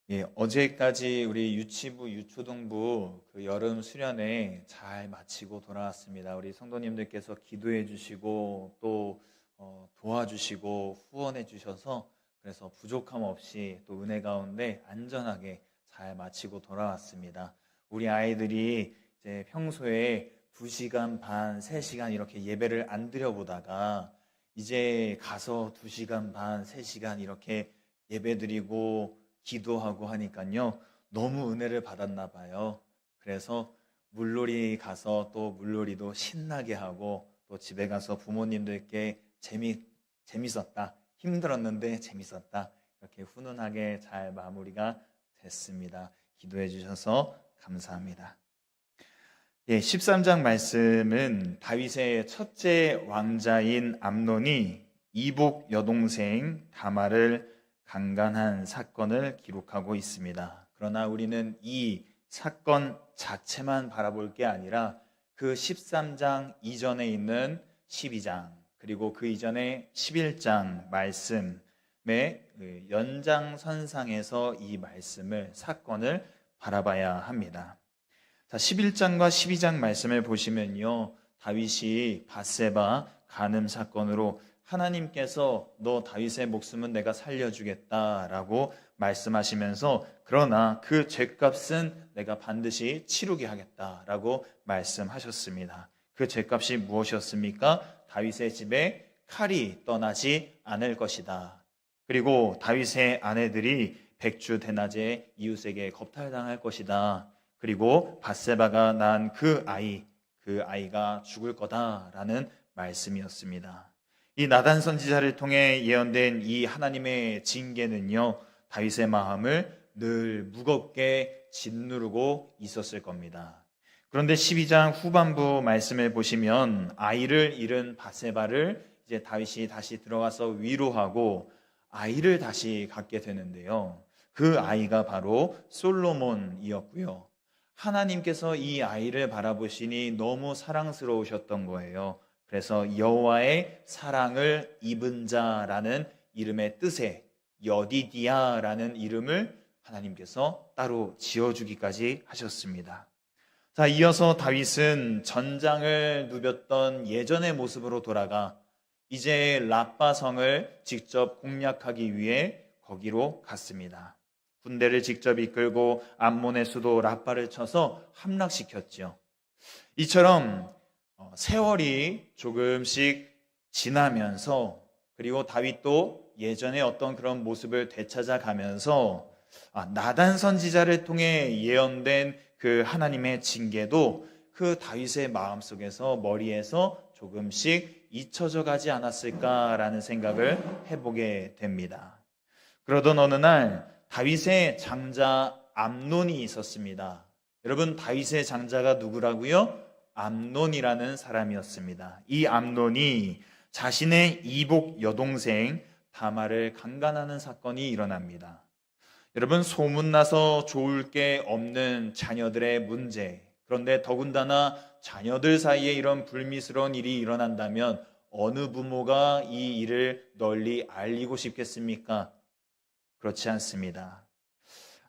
예, 어제까지 우리 유치부, 유초등부 그 여름 수련회 잘 마치고 돌아왔습니다. 우리 성도님들께서 기도해 주시고 또 도와주시고 후원해 주셔서 그래서 부족함 없이 또 은혜 가운데 안전하게 잘 마치고 돌아왔습니다. 우리 아이들이 이제 평소에 2시간 반, 3시간 이렇게 예배를 안 드려보다가 이제 가서 2시간 반, 3시간 이렇게 예배드리고 기도하고 하니까요, 너무 은혜를 받았나 봐요. 그래서 물놀이 가서 또 물놀이도 신나게 하고 또 집에 가서 부모님들께 재밌었다, 힘들었는데 재밌었다, 이렇게 훈훈하게 잘 마무리가 됐습니다. 기도해 주셔서 감사합니다. 예, 13장 말씀은 다윗의 첫째 왕자인 암논이 이복 여동생 다말을 강간한 사건을 기록하고 있습니다. 그러나 우리는 이 사건 자체만 바라볼 게 아니라 그 13장 이전에 있는 12장 그리고 그 이전에 11장 말씀의 연장선상에서 이 말씀을 사건을 바라봐야 합니다. 자, 11장과 12장 말씀을 보시면요, 다윗이 밧세바 간음 사건으로 하나님께서 너 다윗의 목숨은 내가 살려주겠다라고 말씀하시면서 그러나 그 죄값은 내가 반드시 치르게 하겠다라고 말씀하셨습니다. 그 죄값이 무엇이었습니까? 다윗의 집에 칼이 떠나지 않을 것이다. 그리고 다윗의 아내들이 백주 대낮에 이웃에게 겁탈당할 것이다. 그리고 밧세바가 낳은 그 아이가 죽을 거다라는 말씀이었습니다. 이 나단 선지자를 통해 예언된 이 하나님의 징계는요, 다윗의 마음을 늘 무겁게 짓누르고 있었을 겁니다. 그런데 12장 후반부 말씀을 보시면 아이를 잃은 밧세바를 이제 다윗이 다시 들어가서 위로하고 아이를 다시 갖게 되는데요. 그 아이가 바로 솔로몬이었고요. 하나님께서 이 아이를 바라보시니 너무 사랑스러우셨던 거예요. 그래서 여호와의 사랑을 입은 자라는 이름의 뜻에 여디디아라는 이름을 하나님께서 따로 지어주기까지 하셨습니다. 자, 이어서 다윗은 전장을 누볐던 예전의 모습으로 돌아가 이제 랍바성을 직접 공략하기 위해 거기로 갔습니다. 군대를 직접 이끌고 암몬의 수도 랍바를 쳐서 함락시켰죠. 이처럼 세월이 조금씩 지나면서 그리고 다윗도 예전에 어떤 그런 모습을 되찾아가면서 나단 선지자를 통해 예언된 그 하나님의 징계도 그 다윗의 마음속에서 머리에서 조금씩 잊혀져 가지 않았을까라는 생각을 해보게 됩니다. 그러던 어느 날 다윗의 장자 암논이 있었습니다. 여러분, 다윗의 장자가 누구라고요? 암논이라는 사람이었습니다. 이 암논이 자신의 이복 여동생 다말을 강간하는 사건이 일어납니다. 여러분, 소문나서 좋을 게 없는 자녀들의 문제, 그런데 더군다나 자녀들 사이에 이런 불미스러운 일이 일어난다면 어느 부모가 이 일을 널리 알리고 싶겠습니까? 그렇지 않습니다.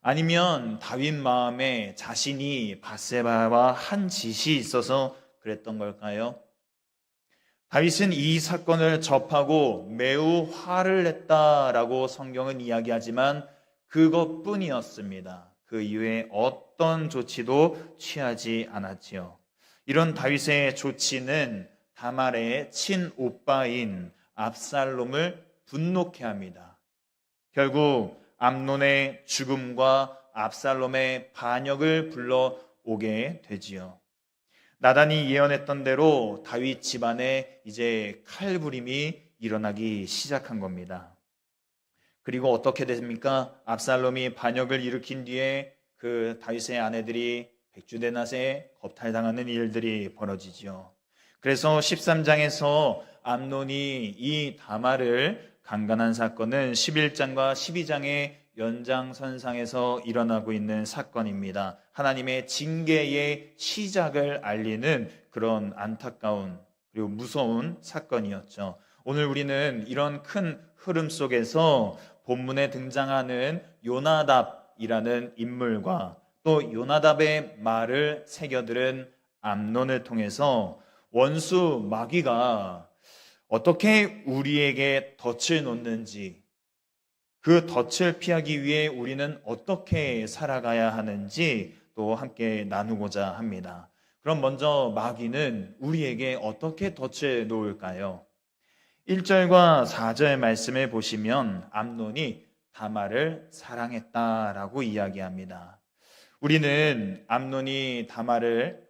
아니면 다윗 마음에 자신이 밧세바와 한 짓이 있어서 그랬던 걸까요? 다윗은 이 사건을 접하고 매우 화를 냈다라고 성경은 이야기하지만 그것뿐이었습니다. 그 이후에 어떤 조치도 취하지 않았지요. 이런 다윗의 조치는 다말의 친오빠인 압살롬을 분노케 합니다. 결국 암논의 죽음과 압살롬의 반역을 불러오게 되지요. 나단이 예언했던 대로 다윗 집안에 이제 칼부림이 일어나기 시작한 겁니다. 그리고 어떻게 됩니까? 압살롬이 반역을 일으킨 뒤에 그 다윗의 아내들이 백주대낮에 겁탈당하는 일들이 벌어지죠. 그래서 13장에서 암논이 이 다말을 강간한 사건은 11장과 12장의 연장선상에서 일어나고 있는 사건입니다. 하나님의 징계의 시작을 알리는 그런 안타까운 그리고 무서운 사건이었죠. 오늘 우리는 이런 큰 흐름 속에서 본문에 등장하는 요나답 요나답이라는 인물과 또 요나답의 말을 새겨들은 암논을 통해서 원수 마귀가 어떻게 우리에게 덫을 놓는지, 그 덫을 피하기 위해 우리는 어떻게 살아가야 하는지 또 함께 나누고자 합니다. 그럼 먼저 마귀는 우리에게 어떻게 덫을 놓을까요? 1절과 4절 말씀을 보시면 암논이 다말을 사랑했다라고 이야기합니다. 우리는 암논이 다말을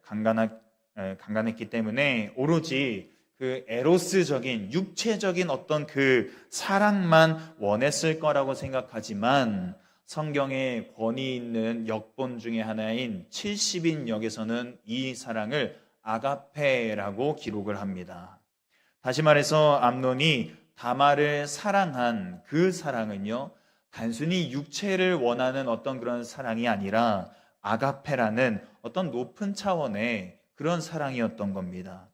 강간했기 때문에 오로지 그 에로스적인 육체적인 어떤 그 사랑만 원했을 거라고 생각하지만 성경에 권위 있는 역본 중에 하나인 70인 역에서는 이 사랑을 아가페라고 기록을 합니다. 다시 말해서 암논이 다말을 사랑한 그 사랑은요, 단순히 육체를 원하는 어떤 그런 사랑이 아니라 아가페라는 어떤 높은 차원의 그런 사랑이었던 겁니다.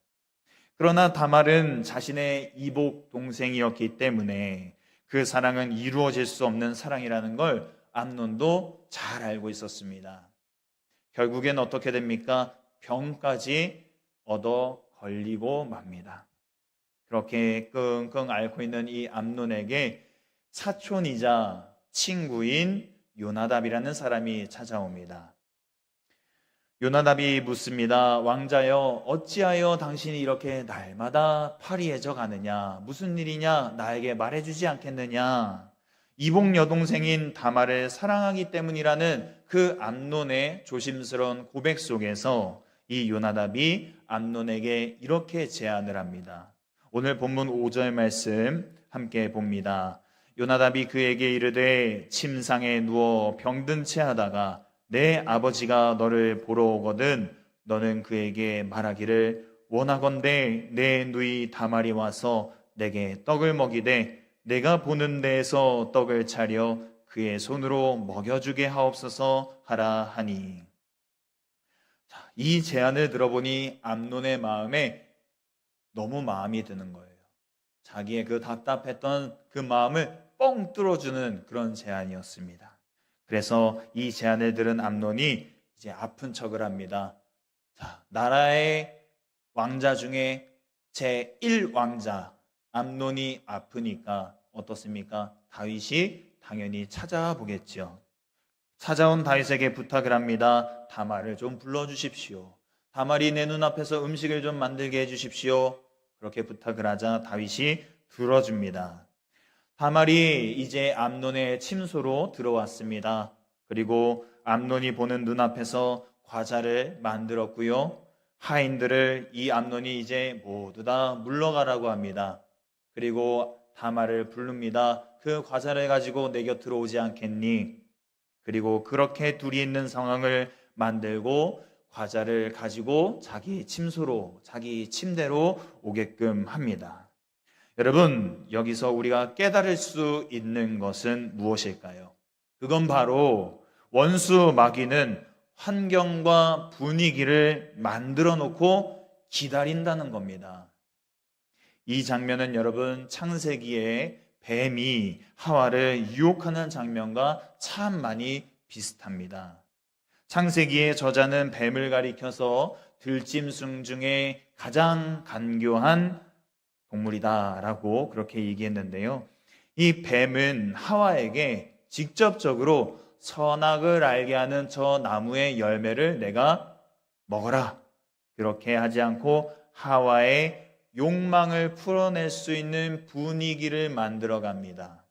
그러나 다말은 자신의 이복 동생이었기 때문에 그 사랑은 이루어질 수 없는 사랑이라는 걸 암논도 잘 알고 있었습니다. 결국엔 어떻게 됩니까? 병까지 얻어 걸리고 맙니다. 그렇게 끙끙 앓고 있는 이 암논에게 사촌이자 친구인 요나답이라는 사람이 찾아옵니다. 요나답이 묻습니다. 왕자여, 어찌하여 당신이 이렇게 날마다 파리해져 가느냐? 무슨 일이냐? 나에게 말해주지 않겠느냐? 이복 여동생인 다말을 사랑하기 때문이라는 그 암논의 조심스러운 고백 속에서 이 요나답이 암논에게 이렇게 제안을 합니다. 오늘 본문 5절 말씀 함께 봅니다. 요나답이 그에게 이르되 침상에 누워 병든 채 하다가 내 아버지가 너를 보러 오거든 너는 그에게 말하기를 원하건대 내 누이 다말이 와서 내게 떡을 먹이되 내가 보는 데에서 떡을 차려 그의 손으로 먹여주게 하옵소서 하라 하니. 이 제안을 들어보니 암논의 마음에 너무 마음이 드는 거예요. 자기의 그 답답했던 그 마음을 뻥 뚫어주는 그런 제안이었습니다. 그래서 이 제안을 들은 암논이 이제 아픈 척을 합니다. 자, 나라의 왕자 중에 제1왕자 암논이 아프니까 어떻습니까? 다윗이 당연히 찾아보겠죠. 찾아온 다윗에게 부탁을 합니다. 다말을 좀 불러주십시오. 다말이 내 눈앞에서 음식을 좀 만들게 해주십시오. 그렇게 부탁을 하자 다윗이 들어줍니다. 다말이 이제 암논의 침소로 들어왔습니다. 그리고 암논이 보는 눈앞에서 과자를 만들었고요. 하인들을 이 암논이 이제 모두 다 물러가라고 합니다. 그리고 다말을 부릅니다. 그 과자를 가지고 내 곁으로 오지 않겠니? 그리고 그렇게 둘이 있는 상황을 만들고 과자를 가지고 자기 침소로, 자기 침대로 오게끔 합니다. 여러분, 여기서 우리가 깨달을 수 있는 것은 무엇일까요? 그건 바로 원수 마귀는 환경과 분위기를 만들어 놓고 기다린다는 겁니다. 이 장면은 여러분 창세기에 뱀이 하와를 유혹하는 장면과 참 많이 비슷합니다. 창세기의 저자는 뱀을 가리켜서 들짐승 중에 가장 간교한 동물이다라고 그렇게 얘기했는데요. 이 뱀은 하와에게 직접적으로 선악을 알게 하는 저 나무의 열매를 내가 먹어라, 그렇게 하지 않고 하와의 욕망을 풀어낼 수 있는 분위기를 만들어 갑니다.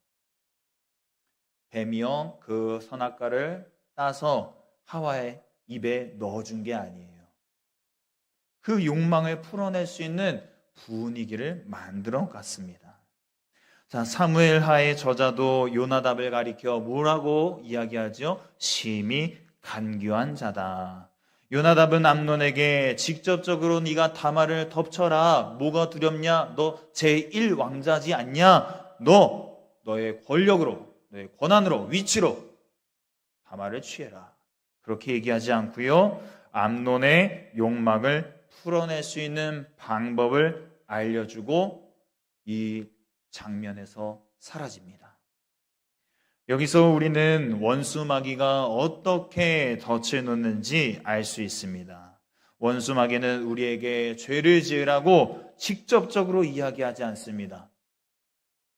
뱀이요, 그 선악과를 따서 하와의 입에 넣어준 게 아니에요. 그 욕망을 풀어낼 수 있는 분위기를 만들어 갔습니다. 자, 사무엘하의 저자도 요나답을 가리켜 뭐라고 이야기하죠? 심히 간교한 자다. 요나답은 암논에게 직접적으로 네가 다말을 덮쳐라. 뭐가 두렵냐? 너 제1왕자지 않냐? 너의 권력으로, 너의 권한으로, 위치로 다말을 취해라. 그렇게 얘기하지 않고요. 암논의 욕망을 풀어낼 수 있는 방법을 알려주고 이 장면에서 사라집니다. 여기서 우리는 원수 마귀가 어떻게 덫을 놓는지 알 수 있습니다. 원수 마귀는 우리에게 죄를 지으라고 직접적으로 이야기하지 않습니다.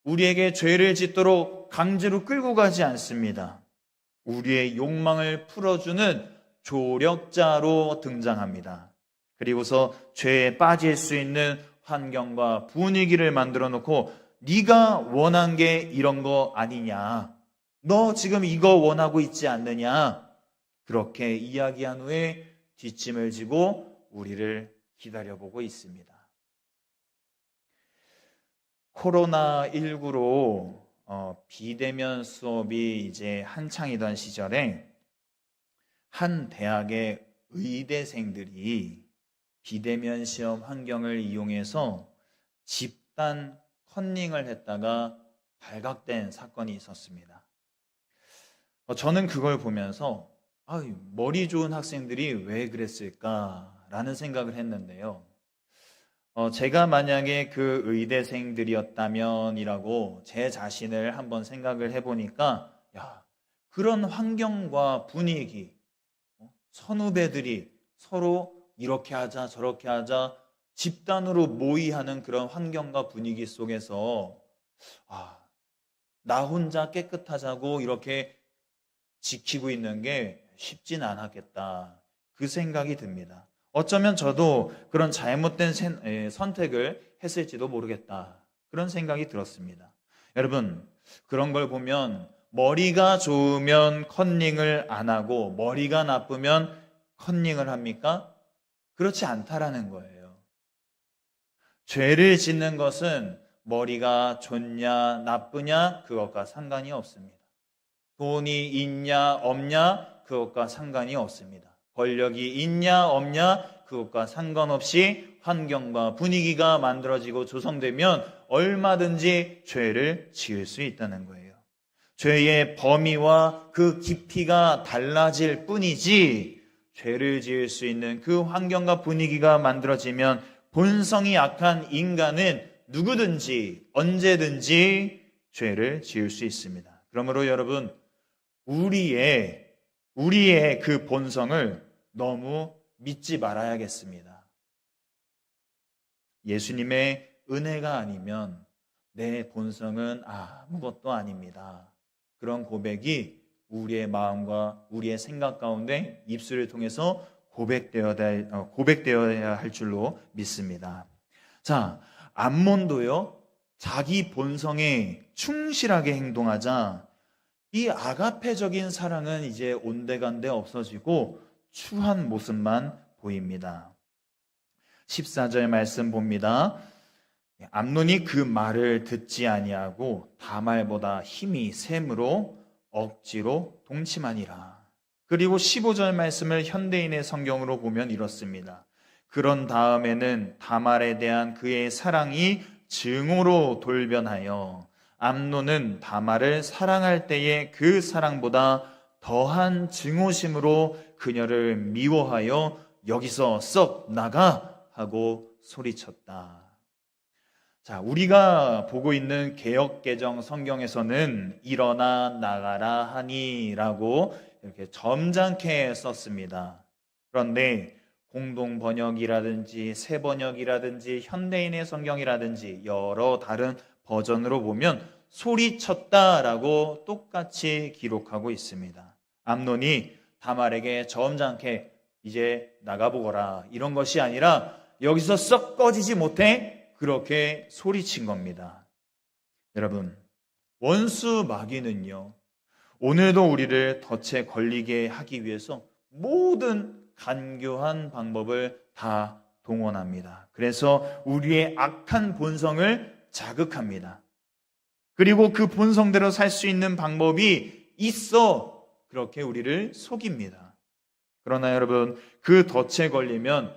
우리에게 죄를 짓도록 강제로 끌고 가지 않습니다. 우리의 욕망을 풀어주는 조력자로 등장합니다. 그리고서 죄에 빠질 수 있는 환경과 분위기를 만들어 놓고 네가 원한 게 이런 거 아니냐? 너 지금 이거 원하고 있지 않느냐? 그렇게 이야기한 후에 뒷짐을 지고 우리를 기다려보고 있습니다. 코로나19로 비대면 수업이 이제 한창이던 시절에 한 대학의 의대생들이 비대면 시험 환경을 이용해서 집단 컨닝을 했다가 발각된 사건이 있었습니다. 저는 그걸 보면서 머리 좋은 학생들이 왜 그랬을까라는 생각을 했는데요. 제가 만약에 그 의대생들이었다면이라고 제 자신을 한번 생각을 해보니까 그런 환경과 분위기, 선후배들이 서로 이렇게 하자 저렇게 하자 집단으로 모의하는 그런 환경과 분위기 속에서 나 혼자 깨끗하자고 이렇게 지키고 있는 게 쉽진 않았겠다. 그 생각이 듭니다. 어쩌면 저도 그런 잘못된 선택을 했을지도 모르겠다. 그런 생각이 들었습니다. 여러분, 그런 걸 보면 머리가 좋으면 컨닝을 안 하고 머리가 나쁘면 컨닝을 합니까? 그렇지 않다라는 거예요. 죄를 짓는 것은 머리가 좋냐 나쁘냐 그것과 상관이 없습니다. 돈이 있냐 없냐 그것과 상관이 없습니다. 권력이 있냐 없냐 그것과 상관없이 환경과 분위기가 만들어지고 조성되면 얼마든지 죄를 지을 수 있다는 거예요. 죄의 범위와 그 깊이가 달라질 뿐이지 죄를 지을 수 있는 그 환경과 분위기가 만들어지면 본성이 약한 인간은 누구든지 언제든지 죄를 지을 수 있습니다. 그러므로 여러분, 우리의 그 본성을 너무 믿지 말아야겠습니다. 예수님의 은혜가 아니면 내 본성은 아무것도 아닙니다. 그런 고백이 우리의 마음과 우리의 생각 가운데 입술을 통해서 고백되어야 할 줄로 믿습니다. 자, 암몬도요, 자기 본성에 충실하게 행동하자 이 아가페적인 사랑은 이제 온데간데 없어지고 추한 모습만 보입니다. 14절 말씀 봅니다. 암논이 그 말을 듣지 아니하고 다말보다 힘이 셈으로 억지로 동침하니라. 그리고 15절 말씀을 현대인의 성경으로 보면 이렇습니다. 그런 다음에는 다말에 대한 그의 사랑이 증오로 돌변하여 암논은 다말을 사랑할 때에 그 사랑보다 더한 증오심으로 그녀를 미워하여 여기서 썩 나가 하고 소리쳤다. 자, 우리가 보고 있는 개역개정 성경에서는 일어나 나가라 하니라고 이렇게 점잖게 썼습니다. 그런데 공동 번역이라든지 새 번역이라든지 현대인의 성경이라든지 여러 다른 버전으로 보면 소리쳤다라고 똑같이 기록하고 있습니다. 암논이 다말에게 점잖게 이제 나가보거라 이런 것이 아니라 여기서 썩 꺼지지 못해 그렇게 소리친 겁니다. 여러분, 원수 마귀는요, 오늘도 우리를 덫에 걸리게 하기 위해서 모든 간교한 방법을 다 동원합니다. 그래서 우리의 악한 본성을 자극합니다. 그리고 그 본성대로 살 수 있는 방법이 있어 그렇게 우리를 속입니다. 그러나 여러분, 그 덫에 걸리면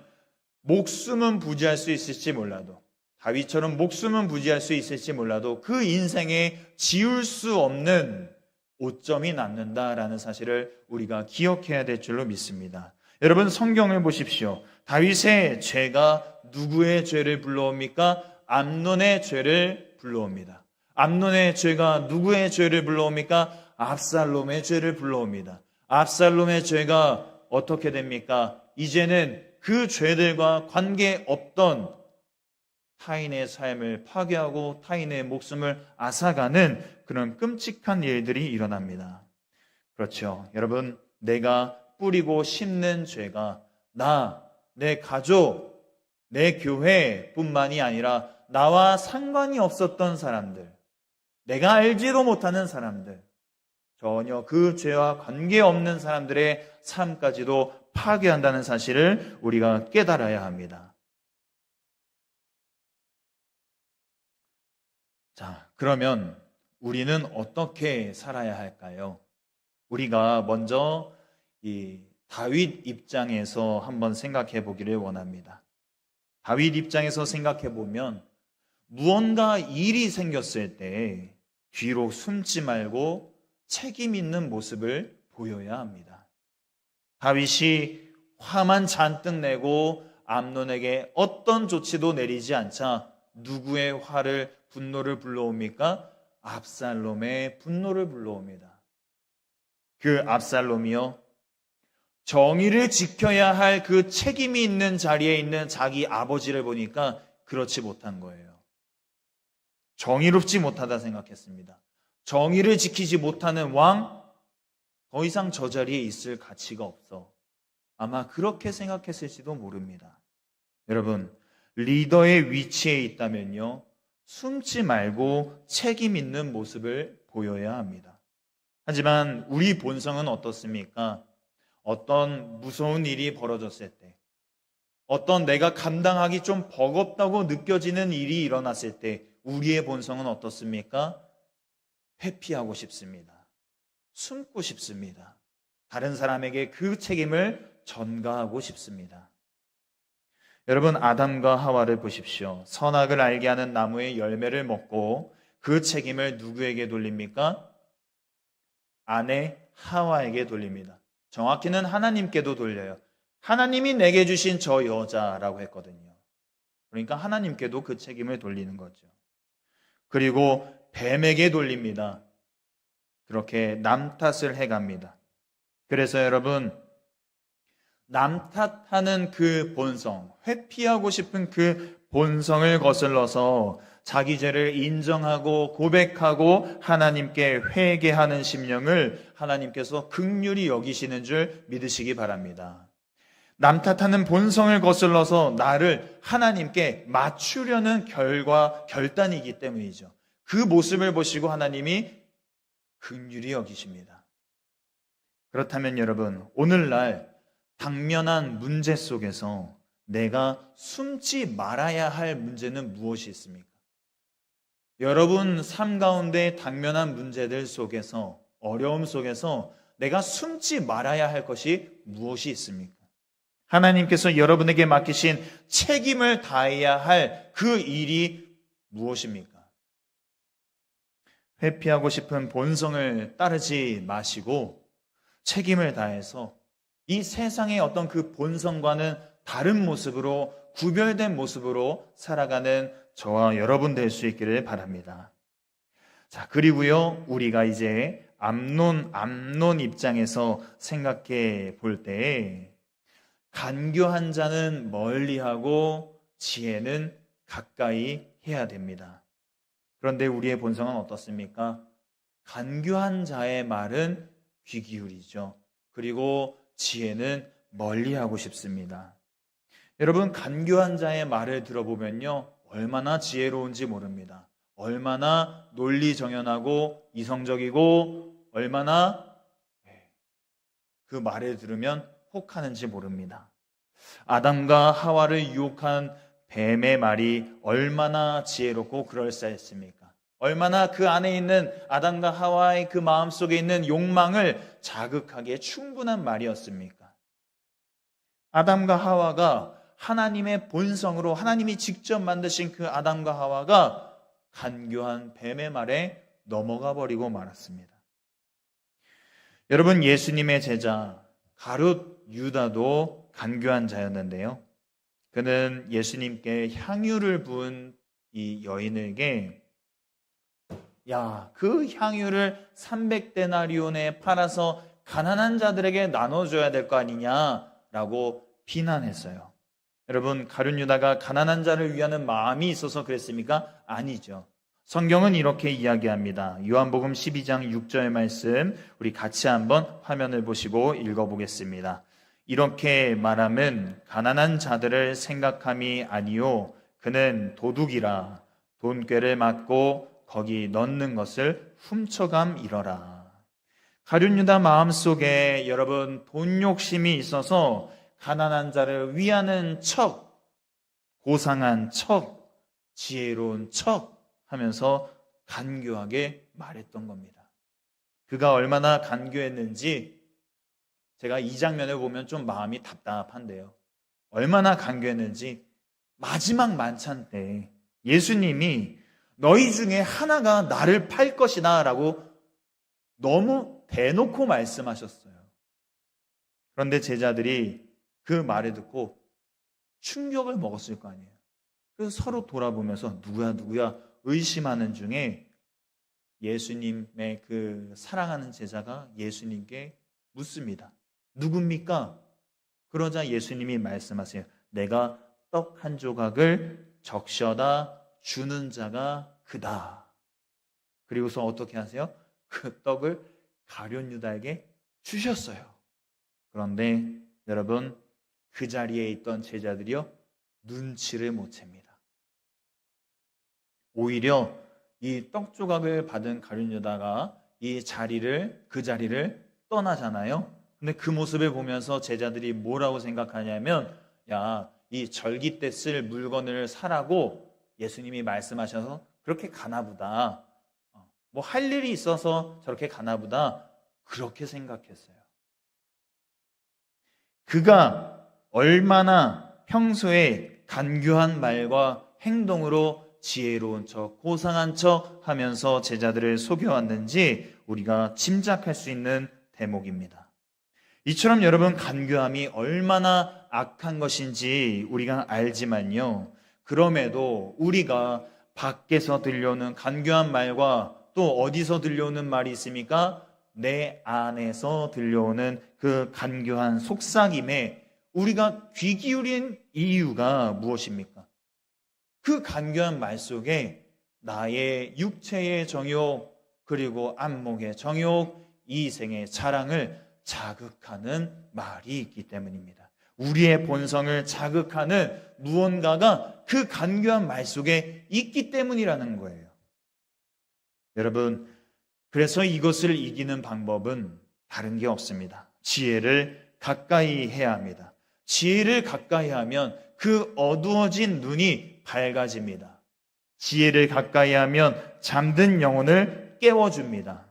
목숨은 부지할 수 있을지 몰라도 다윗처럼 목숨은 부지할 수 있을지 몰라도 그 인생에 지울 수 없는 오점이 남는다라는 사실을 우리가 기억해야 될 줄로 믿습니다. 여러분, 성경을 보십시오. 다윗의 죄가 누구의 죄를 불러옵니까? 암논의 죄를 불러옵니다. 암논의 죄가 누구의 죄를 불러옵니까? 압살롬의 죄를 불러옵니다. 압살롬의 죄가 어떻게 됩니까? 이제는 그 죄들과 관계없던 타인의 삶을 파괴하고 타인의 목숨을 앗아가는 그런 끔찍한 일들이 일어납니다. 그렇죠. 여러분, 내가 뿌리고 심는 죄가 내 가족, 내 교회뿐만이 아니라 나와 상관이 없었던 사람들, 내가 알지도 못하는 사람들, 전혀 그 죄와 관계없는 사람들의 삶까지도 파괴한다는 사실을 우리가 깨달아야 합니다. 자, 그러면 우리는 어떻게 살아야 할까요? 우리가 먼저 이 다윗 입장에서 한번 생각해 보기를 원합니다. 다윗 입장에서 생각해 보면 무언가 일이 생겼을 때 뒤로 숨지 말고 책임 있는 모습을 보여야 합니다. 다윗이 화만 잔뜩 내고 암논에게 어떤 조치도 내리지 않자 누구의 분노를 불러옵니까? 압살롬의 분노를 불러옵니다. 그 압살롬이요, 정의를 지켜야 할 그 책임이 있는 자리에 있는 자기 아버지를 보니까 그렇지 못한 거예요. 정의롭지 못하다 생각했습니다. 정의를 지키지 못하는 왕, 더 이상 저 자리에 있을 가치가 없어. 아마 그렇게 생각했을지도 모릅니다. 여러분, 리더의 위치에 있다면요, 숨지 말고 책임 있는 모습을 보여야 합니다. 하지만 우리 본성은 어떻습니까? 어떤 무서운 일이 벌어졌을 때, 어떤 내가 감당하기 좀 버겁다고 느껴지는 일이 일어났을 때 우리의 본성은 어떻습니까? 회피하고 싶습니다. 숨고 싶습니다. 다른 사람에게 그 책임을 전가하고 싶습니다. 여러분, 아담과 하와를 보십시오. 선악을 알게 하는 나무의 열매를 먹고 그 책임을 누구에게 돌립니까? 아내 하와에게 돌립니다. 정확히는 하나님께도 돌려요. 하나님이 내게 주신 저 여자라고 했거든요. 그러니까 하나님께도 그 책임을 돌리는 거죠. 그리고 뱀에게 돌립니다. 그렇게 남 탓을 해갑니다. 그래서 여러분, 남 탓하는 그 본성, 회피하고 싶은 그 본성을 거슬러서 자기 죄를 인정하고 고백하고 하나님께 회개하는 심령을 하나님께서 긍휼히 여기시는 줄 믿으시기 바랍니다. 남 탓하는 본성을 거슬러서 나를 하나님께 맞추려는 결단이기 때문이죠. 그 모습을 보시고 하나님이 긍휼히 여기십니다. 그렇다면 여러분, 오늘날 당면한 문제 속에서 내가 숨지 말아야 할 문제는 무엇이 있습니까? 여러분 삶 가운데 당면한 문제들 속에서, 어려움 속에서 내가 숨지 말아야 할 것이 무엇이 있습니까? 하나님께서 여러분에게 맡기신 책임을 다해야 할 그 일이 무엇입니까? 회피하고 싶은 본성을 따르지 마시고 책임을 다해서 이 세상의 어떤 그 본성과는 다른 모습으로, 구별된 모습으로 살아가는 저와 여러분 될 수 있기를 바랍니다. 자, 그리고요, 우리가 이제 암논 입장에서 생각해 볼 때, 간교한 자는 멀리하고 지혜는 가까이 해야 됩니다. 그런데 우리의 본성은 어떻습니까? 간교한 자의 말은 귀 기울이죠. 그리고 지혜는 멀리하고 싶습니다. 여러분, 간교한 자의 말을 들어보면요, 얼마나 지혜로운지 모릅니다. 얼마나 논리정연하고 이성적이고 얼마나 그 말을 들으면 혹하는지 모릅니다. 아담과 하와를 유혹한 뱀의 말이 얼마나 지혜롭고 그럴싸했습니까? 얼마나 그 안에 있는 아담과 하와의 그 마음속에 있는 욕망을 자극하기에 충분한 말이었습니까? 아담과 하와가 하나님의 본성으로, 하나님이 직접 만드신 그 아담과 하와가 간교한 뱀의 말에 넘어가 버리고 말았습니다. 여러분, 예수님의 제자 가룟 유다도 간교한 자였는데요, 그는 예수님께 향유를 부은 이 여인에게 야, 그 향유를 300데나리온에 팔아서 가난한 자들에게 나눠줘야 될 거 아니냐라고 비난했어요. 여러분, 가룟 유다가 가난한 자를 위하는 마음이 있어서 그랬습니까? 아니죠. 성경은 이렇게 이야기합니다. 요한복음 12장 6절 말씀 우리 같이 한번 화면을 보시고 읽어보겠습니다. 이렇게 말함은 가난한 자들을 생각함이 아니요 그는 도둑이라 돈꾀를 맞고 거기 넣는 것을 훔쳐감이러라. 가룟 유다 마음속에 여러분 돈 욕심이 있어서 가난한 자를 위하는 척, 고상한 척, 지혜로운 척 하면서 간교하게 말했던 겁니다. 그가 얼마나 간교했는지 제가 이 장면을 보면 좀 마음이 답답한데요. 얼마나 간교했는지 마지막 만찬 때 예수님이 너희 중에 하나가 나를 팔 것이다 라고 너무 대놓고 말씀하셨어요. 그런데 제자들이 그 말을 듣고 충격을 먹었을 거 아니에요. 그래서 서로 돌아보면서 누구야 의심하는 중에 예수님의 그 사랑하는 제자가 예수님께 묻습니다. 누굽니까? 그러자 예수님이 말씀하세요. 내가 떡 한 조각을 적셔다 주는 자가 그다. 그리고서 어떻게 하세요? 그 떡을 가룟 유다에게 주셨어요. 그런데 여러분 그 자리에 있던 제자들이요 눈치를 못 챕니다. 오히려 이 떡 조각을 받은 가룟 유다가 그 자리를 떠나잖아요. 근데 그 모습을 보면서 제자들이 뭐라고 생각하냐면 야, 이 절기 때 쓸 물건을 사라고 예수님이 말씀하셔서 그렇게 가나보다. 뭐 할 일이 있어서 저렇게 가나보다. 그렇게 생각했어요. 그가 얼마나 평소에 간교한 말과 행동으로 지혜로운 척, 고상한 척 하면서 제자들을 속여왔는지 우리가 짐작할 수 있는 대목입니다. 이처럼 여러분 간교함이 얼마나 악한 것인지 우리가 알지만요. 그럼에도 우리가 밖에서 들려오는 간교한 말과 또 어디서 들려오는 말이 있습니까? 내 안에서 들려오는 그 간교한 속삭임에 우리가 귀 기울인 이유가 무엇입니까? 그 간교한 말 속에 나의 육체의 정욕 그리고 안목의 정욕, 이생의 자랑을 자극하는 말이 있기 때문입니다. 우리의 본성을 자극하는 무언가가 그 간교한 말 속에 있기 때문이라는 거예요. 여러분, 그래서 이것을 이기는 방법은 다른 게 없습니다. 지혜를 가까이 해야 합니다. 지혜를 가까이 하면 그 어두워진 눈이 밝아집니다. 지혜를 가까이 하면 잠든 영혼을 깨워줍니다.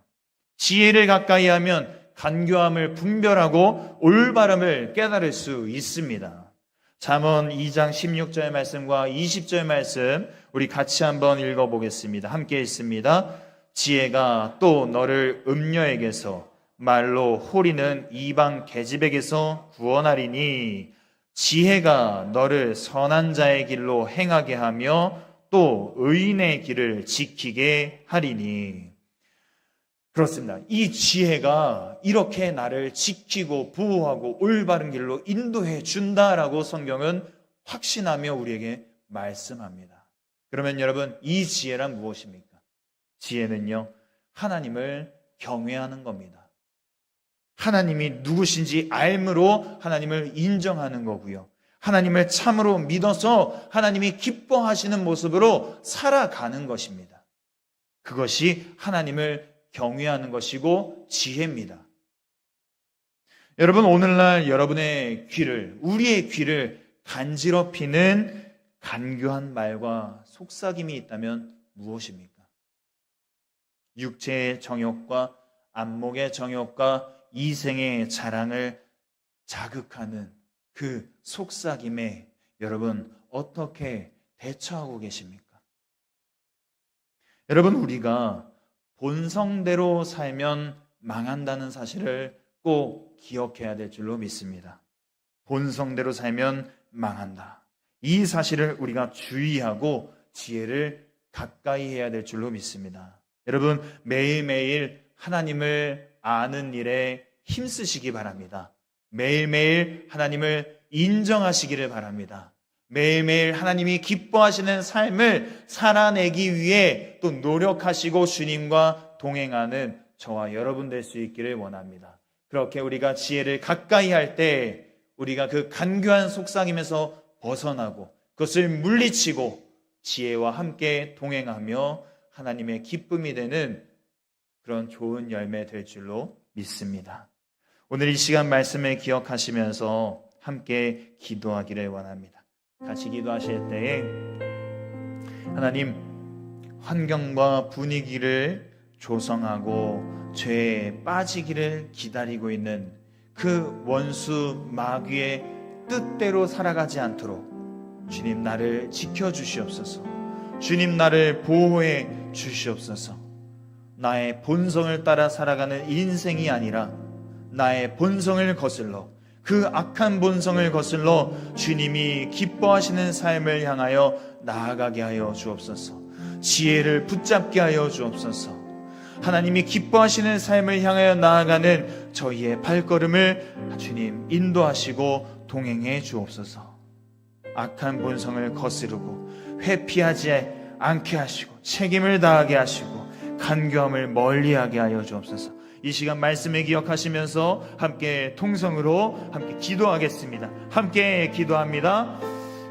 지혜를 가까이 하면 간교함을 분별하고 올바름을 깨달을 수 있습니다. 잠언 2장 16절 말씀과 20절 말씀 우리 같이 한번 읽어보겠습니다. 함께 읽습니다. 지혜가 또 너를 음녀에게서 말로 호리는 이방 계집에게서 구원하리니 지혜가 너를 선한 자의 길로 행하게 하며 또 의인의 길을 지키게 하리니. 그렇습니다. 이 지혜가 이렇게 나를 지키고 보호하고 올바른 길로 인도해 준다라고 성경은 확신하며 우리에게 말씀합니다. 그러면 여러분 이 지혜란 무엇입니까? 지혜는요 하나님을 경외하는 겁니다. 하나님이 누구신지 알므로 하나님을 인정하는 거고요. 하나님을 참으로 믿어서 하나님이 기뻐하시는 모습으로 살아가는 것입니다. 그것이 하나님을 경외하는 것이고 지혜입니다. 여러분 오늘날 여러분의 귀를, 우리의 귀를 간지럽히는 간교한 말과 속삭임이 있다면 무엇입니까? 육체의 정욕과 안목의 정욕과 이생의 자랑을 자극하는 그 속삭임에 여러분 어떻게 대처하고 계십니까? 여러분 우리가 본성대로 살면 망한다는 사실을 꼭 기억해야 될 줄로 믿습니다. 본성대로 살면 망한다. 이 사실을 우리가 주의하고 지혜를 가까이 해야 될 줄로 믿습니다. 여러분, 매일매일 하나님을 아는 일에 힘쓰시기 바랍니다. 매일매일 하나님을 인정하시기를 바랍니다. 매일매일 하나님이 기뻐하시는 삶을 살아내기 위해 또 노력하시고 주님과 동행하는 저와 여러분 될 수 있기를 원합니다. 그렇게 우리가 지혜를 가까이 할 때 우리가 그 간교한 속삭임에서 벗어나고 그것을 물리치고 지혜와 함께 동행하며 하나님의 기쁨이 되는 그런 좋은 열매 될 줄로 믿습니다. 오늘 이 시간 말씀을 기억하시면서 함께 기도하기를 원합니다. 같이 기도하실 때에 하나님, 환경과 분위기를 조성하고 죄에 빠지기를 기다리고 있는 그 원수 마귀의 뜻대로 살아가지 않도록 주님 나를 지켜주시옵소서. 주님 나를 보호해 주시옵소서. 나의 본성을 따라 살아가는 인생이 아니라 나의 본성을 거슬러, 그 악한 본성을 거슬러 주님이 기뻐하시는 삶을 향하여 나아가게 하여 주옵소서. 지혜를 붙잡게 하여 주옵소서. 하나님이 기뻐하시는 삶을 향하여 나아가는 저희의 발걸음을 주님 인도하시고 동행해 주옵소서. 악한 본성을 거스르고 회피하지 않게 하시고 책임을 다하게 하시고 간교함을 멀리하게 하여 주옵소서. 이 시간 말씀을 기억하시면서 함께 통성으로 함께 기도하겠습니다. 함께 기도합니다.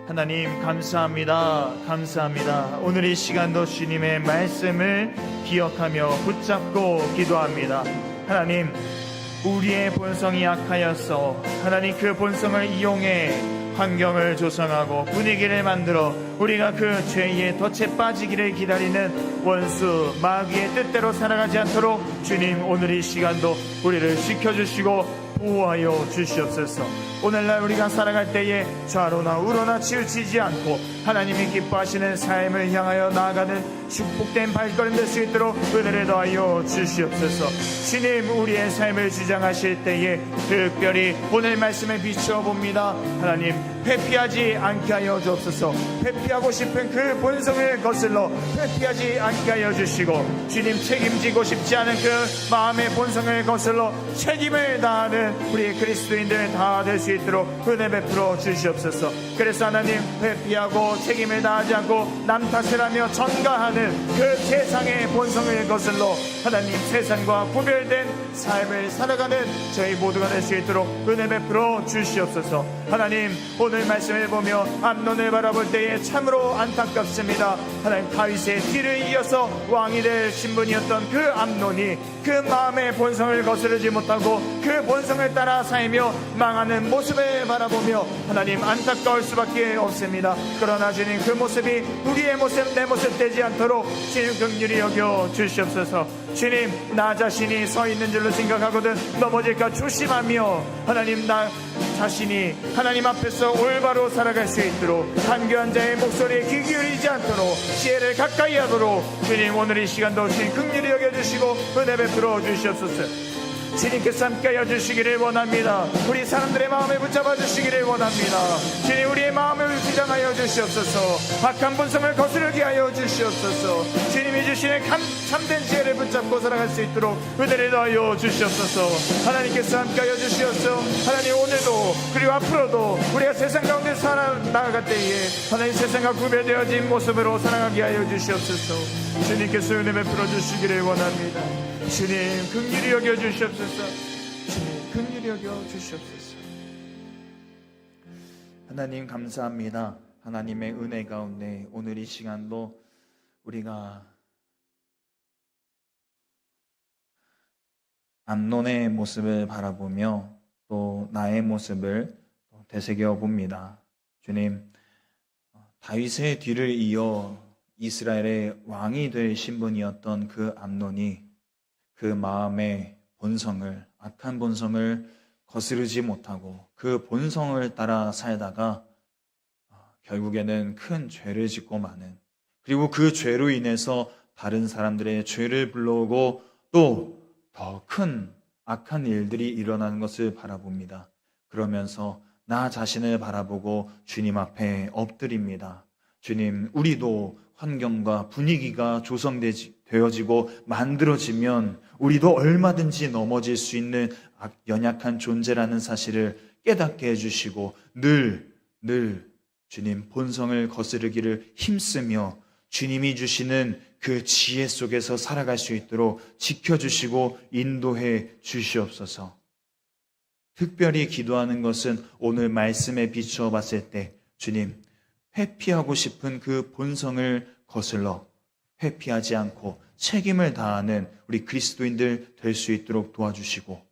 하나님 감사합니다. 감사합니다. 오늘 이 시간도 주님의 말씀을 기억하며 붙잡고 기도합니다. 하나님, 우리의 본성이 약하였어. 하나님, 그 본성을 이용해 환경을 조성하고 분위기를 만들어 우리가 그 죄의 덫에 빠지기를 기다리는 원수 마귀의 뜻대로 살아가지 않도록 주님, 오늘 이 시간도 우리를 지켜주시고 보호하여 주시옵소서. 오늘날 우리가 살아갈 때에 좌로나 우로나 치우치지 않고 하나님이 기뻐하시는 삶을 향하여 나아가는 축복된 발걸음 될 수 있도록 은혜를 더하여 주시옵소서. 주님, 우리의 삶을 주장하실 때에 특별히 오늘 말씀에 비추어 봅니다. 하나님, 회피하지 않게 하여 주옵소서. 회피하고 싶은 그 본성을 거슬러 회피하지 않게 하여 주시고, 주님, 책임지고 싶지 않은 그 마음의 본성을 거슬러 책임을 다하는 우리 그리스도인들 다 될 수 있도록 은혜 베풀어 주시옵소서. 그래서 하나님, 회피하고 책임을 다하지 않고 남 탓을 하며 전가하는 그 세상의 본성을 거슬러 하나님, 세상과 구별된 삶을 살아가는 저희 모두가 될 수 있도록 은혜 베풀어 주시옵소서. 하나님, 오늘 말씀을 보며 암논을 바라볼 때에 참으로 안타깝습니다. 하나님, 다윗의 뒤를 이어서 왕이 될 신분이었던 그 암논이 그 마음의 본성을 거스르지 못하고 그 본성을 따라 살며 망하는 모습을 바라보며 하나님, 안타까울 수밖에 없습니다. 그러나 주님, 그 모습이 우리의 모습, 내 모습 되지 않도록 주님 긍휼히 여겨 주시옵소서. 주님, 나 자신이 서 있는 줄로 생각하거든 넘어질까 조심하며 하나님, 나 자신이 하나님 앞에서 올바로 살아갈 수 있도록 간교한 자의 목소리에 귀 기울이지 않도록 지혜를 가까이 하도록 주님, 오늘 이 시간도 주님 긍휼히 여겨주시고 은혜 베풀어 주시옵소서. 주님께서 함께 해주시기를 원합니다. 우리 사람들의 마음을 붙잡아 주시기를 원합니다. 주님, 우리의 마음을 주장하여 주시옵소서. 악한 본성을 거스르게 하여 주시옵소서. 주님이 주시는 참된 지혜를 붙잡고 살아갈 수 있도록 은혜를 더하여 주시옵소서. 하나님께서 함께 하여 주시옵소서. 하나님, 오늘도 그리고 앞으로도 우리가 세상 가운데 살아나갈 때에 하나님, 세상과 구별되어진 모습으로 살아가게 하여 주시옵소서. 주님께서 은혜 베풀어 주시기를 원합니다. 주님, 긍휼히 여겨 주시옵소서. 주님, 긍휼히 여겨 주시옵소서. 하나님, 감사합니다. 하나님의 은혜 가운데 오늘 이 시간도 우리가 암논의 모습을 바라보며 또 나의 모습을 되새겨 봅니다. 주님, 다윗의 뒤를 이어 이스라엘의 왕이 될 신분이었던 그 암논이 그 마음의 본성을, 악한 본성을 거스르지 못하고 그 본성을 따라 살다가 결국에는 큰 죄를 짓고 마는, 그리고 그 죄로 인해서 다른 사람들의 죄를 불러오고 또 더 큰 악한 일들이 일어나는 것을 바라봅니다. 그러면서 나 자신을 바라보고 주님 앞에 엎드립니다. 주님, 우리도 환경과 분위기가 조성되지 되어지고 만들어지면 우리도 얼마든지 넘어질 수 있는 연약한 존재라는 사실을 깨닫게 해주시고 늘 주님 본성을 거스르기를 힘쓰며 주님이 주시는 그 지혜 속에서 살아갈 수 있도록 지켜주시고 인도해 주시옵소서. 특별히 기도하는 것은 오늘 말씀에 비추어 봤을 때 주님, 회피하고 싶은 그 본성을 거슬러 회피하지 않고 책임을 다하는 우리 그리스도인들 될 수 있도록 도와주시고,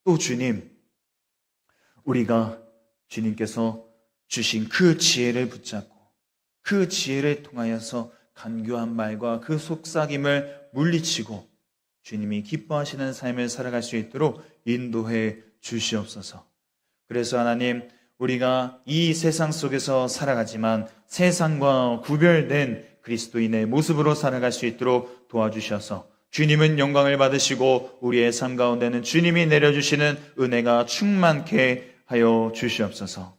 또 주님, 우리가 주님께서 주신 그 지혜를 붙잡고 그 지혜를 통하여서 간교한 말과 그 속삭임을 물리치고 주님이 기뻐하시는 삶을 살아갈 수 있도록 인도해 주시옵소서. 그래서 하나님, 우리가 이 세상 속에서 살아가지만 세상과 구별된 그리스도인의 모습으로 살아갈 수 있도록 도와주셔서 주님은 영광을 받으시고 우리의 삶 가운데는 주님이 내려주시는 은혜가 충만케 하여 주시옵소서.